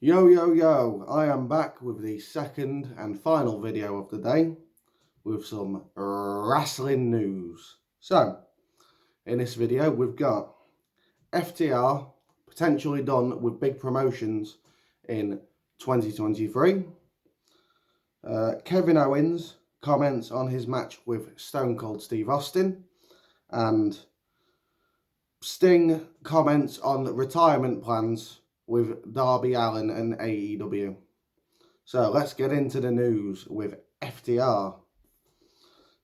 Yo, yo, yo, I am back with the second and final video of the day with some wrestling news. So, in this video, we've got FTR potentially done with big promotions in 2023. Kevin Owens comments on his match with Stone Cold Steve Austin. And Sting comments on retirement plans with Darby Allin and AEW. So let's get into the news with FTR,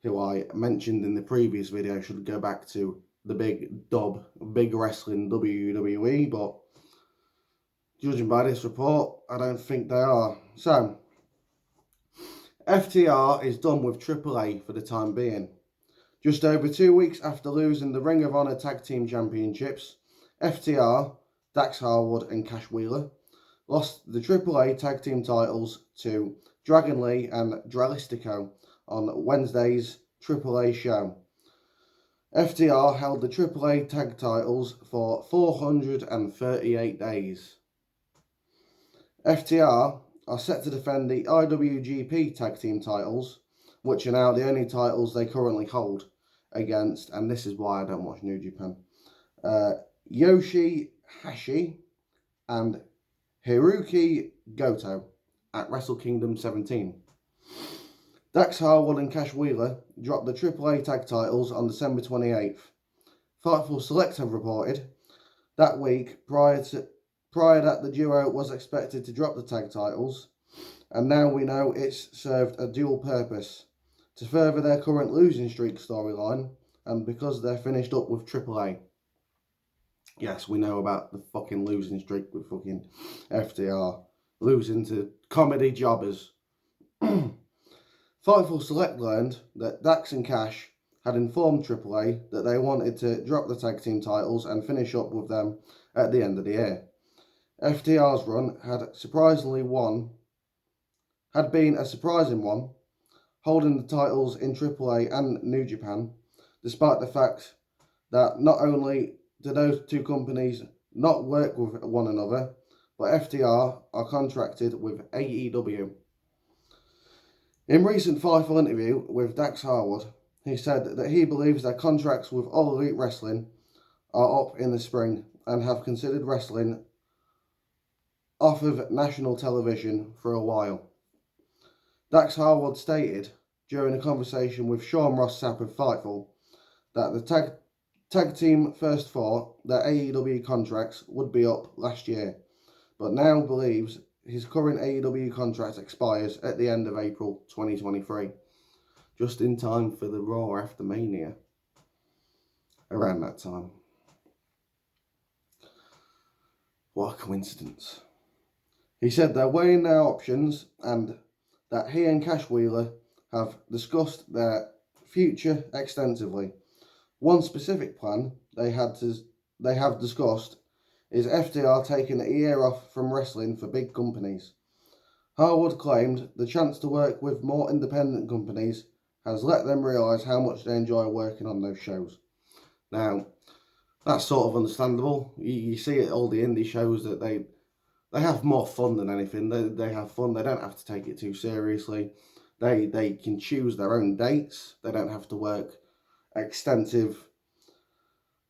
who I mentioned in the previous video. Should go back to the big wrestling WWE, but judging by this report, I don't think they are. So, FTR is done with AAA for the time being. Just over 2 weeks after losing the Ring of Honor Tag Team Championships, FTR, Dax Harwood and Cash Wheeler lost the AAA Tag Team titles to Dragon Lee and Dralistico on Wednesday's AAA show. FTR held the AAA Tag titles for 438 days. FTR are set to defend the IWGP Tag Team titles, which are now the only titles they currently hold, against, and this is why I don't watch New Japan, Yoshi-Hashi and Hiroki Goto at Wrestle Kingdom 17. Dax Harwood and Cash Wheeler dropped the AAA tag titles on December 28th. Fightful Select have reported that week prior that the duo was expected to drop the tag titles, and now we know it's served a dual purpose: to further their current losing streak storyline, and because they're finished up with AAA. Yes, we know about the fucking losing streak with fucking FTR. Losing to comedy jobbers. Fightful Select learned that Dax and Cash had informed AAA that they wanted to drop the tag team titles and finish up with them at the end of the year. FTR's run had been a surprising one, holding the titles in AAA and New Japan, despite the fact that not only do those two companies not work with one another, but FTR are contracted with AEW. In recent Fightful interview with Dax Harwood, he said that he believes their contracts with All Elite Wrestling are up in the spring and have considered wrestling off of national television for a while. Dax Harwood stated during a conversation with Sean Ross Sapp of Fightful that the tag team first thought their AEW contracts would be up last year, but now believes his current AEW contract expires at the end of April 2023, just in time for the Raw after Mania, around that time. What a coincidence. He said they're weighing their options and that he and Cash Wheeler have discussed their future extensively. One specific plan they have discussed is FTR taking a year off from wrestling for big companies. Harwood claimed the chance to work with more independent companies has let them realise how much they enjoy working on those shows. Now, that's sort of understandable. You see it all the indie shows that they have more fun than anything. They have fun. They don't have to take it too seriously. They can choose their own dates. They don't have to work extensive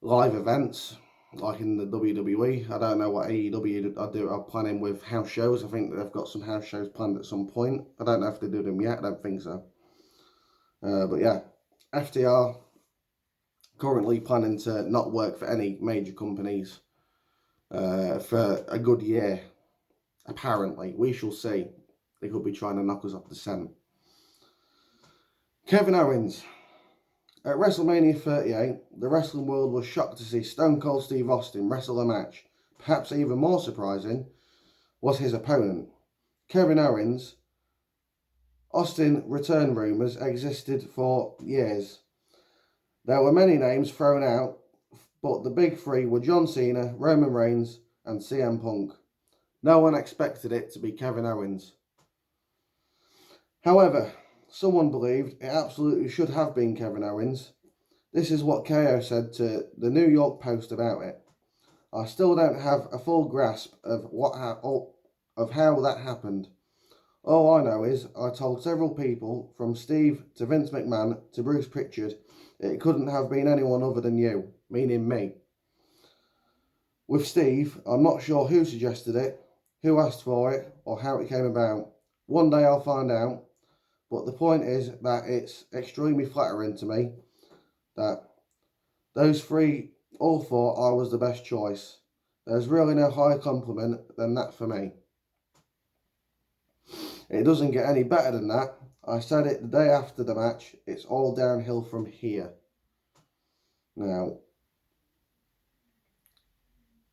live events like in the WWE. I don't know what AEW are planning with house shows. I think they've got some house shows planned at some point. I don't know if they do them yet. I don't think so. But yeah, FTR currently planning to not work for any major companies for a good year. Apparently, we shall see. They could be trying to knock us off the scent. Kevin Owens. At WrestleMania 38, the wrestling world was shocked to see Stone Cold Steve Austin wrestle a match. Perhaps even more surprising was his opponent. Kevin Owens. Austin return rumours existed for years. There were many names thrown out, but the big three were John Cena, Roman Reigns and CM Punk. No one expected it to be Kevin Owens. However, someone believed it absolutely should have been Kevin Owens. This is what KO said to the New York Post about it. I still don't have a full grasp of of how that happened. All I know is I told several people, from Steve to Vince McMahon to Bruce Pritchard, it couldn't have been anyone other than you, meaning me. With Steve, I'm not sure who suggested it, who asked for it, or how it came about. One day I'll find out, but the point is that it's extremely flattering to me that those three all thought I was the best choice. There's really no higher compliment than that for me. It doesn't get any better than that. I said it the day after the match. It's all downhill from here. Now,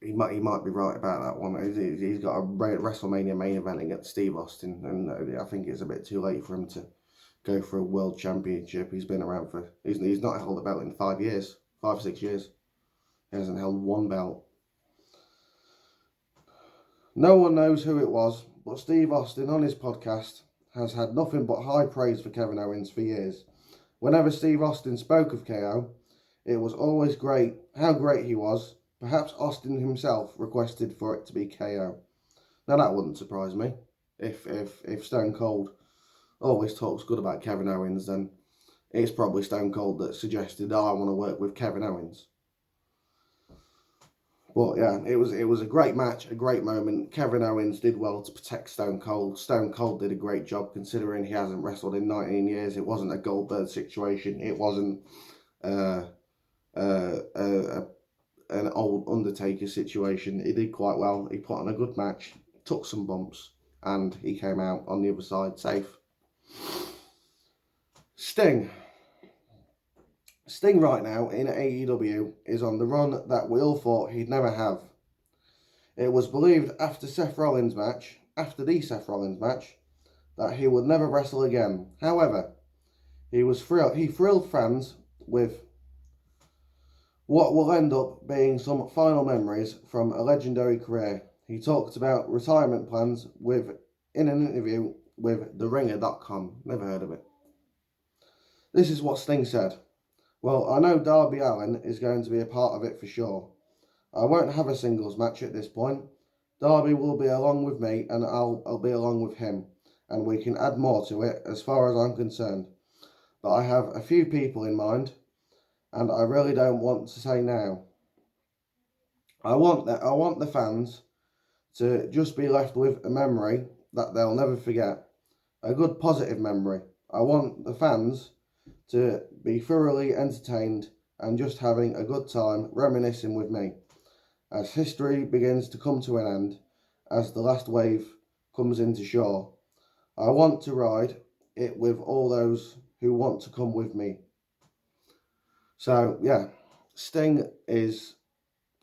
he might be right about that one. He's got a WrestleMania main event against Steve Austin, and I think it's a bit too late for him to go for a world championship. He's been around for... He's not held a belt in 5 years. 5 or 6 years. He hasn't held one belt. No one knows who it was, but Steve Austin on his podcast has had nothing but high praise for Kevin Owens for years. Whenever Steve Austin spoke of KO, it was always great, how great he was. Perhaps Austin himself requested for it to be KO. Now that wouldn't surprise me. If Stone Cold always talks good about Kevin Owens, then it's probably Stone Cold that suggested, I want to work with Kevin Owens. But yeah, it was a great match, a great moment. Kevin Owens did well to protect Stone Cold. Stone Cold did a great job considering he hasn't wrestled in 19 years. It wasn't a Goldberg situation. It wasn't an old Undertaker situation. He did quite well. He put on a good match, took some bumps, and he came out on the other side safe. Sting right now in AEW is on the run that we all thought he'd never have. It was believed after the Seth Rollins match, that he would never wrestle again. However, he thrilled fans with what will end up being some final memories from a legendary career. He talked about retirement plans in an interview with TheRinger.com. Never heard of it. This is what Sting said. Well, I know Darby Allin is going to be a part of it for sure. I won't have a singles match at this point. Darby will be along with me and I'll be along with him. And we can add more to it as far as I'm concerned. But I have a few people in mind. And I really don't want to say now. I want the fans to just be left with a memory that they'll never forget. A good positive memory. I want the fans to be thoroughly entertained and just having a good time reminiscing with me. As history begins to come to an end, as the last wave comes into shore, I want to ride it with all those who want to come with me. So yeah, Sting he's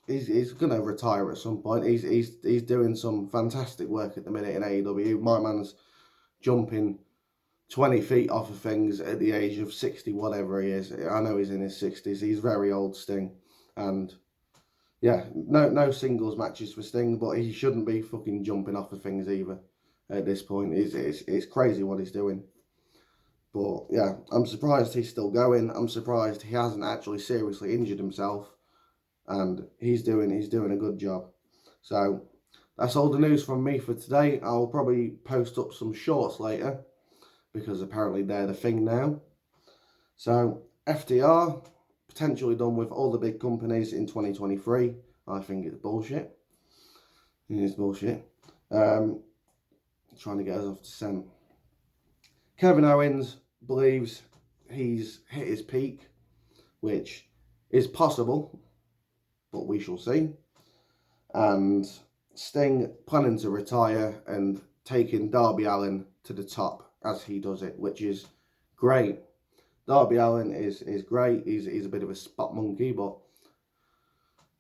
going to retire at some point. He's doing some fantastic work at the minute in AEW. My man's jumping 20 feet off of things at the age of 60, whatever he is. I know he's in his 60s. He's very old, Sting. And yeah, no singles matches for Sting, but he shouldn't be fucking jumping off of things either at this point. It's crazy what he's doing. But yeah, I'm surprised he's still going. I'm surprised he hasn't actually seriously injured himself. And he's doing a good job. So that's all the news from me for today. I'll probably post up some shorts later, because apparently they're the thing now. So FTR, potentially done with all the big companies in 2023. I think it's bullshit. It is bullshit. Trying to get us off the scent. Kevin Owens believes he's hit his peak, which is possible, but we shall see. And Sting planning to retire and taking Darby Allin to the top as he does it, which is great. Darby Allin is great. He's a bit of a spot monkey, but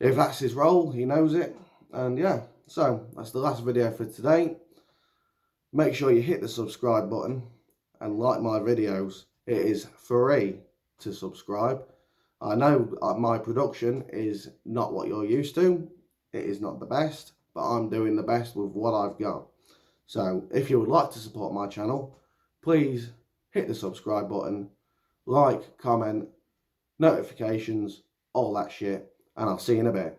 if that's his role, he knows it. And yeah, so that's the last video for today. Make sure you hit the subscribe button and like my videos. It is free to subscribe. I know my production is not what you're used to. It is not the best, but I'm doing the best with what I've got. So if you would like to support my channel, please hit the subscribe button, like, comment, notifications, all that shit, and I'll see you in a bit.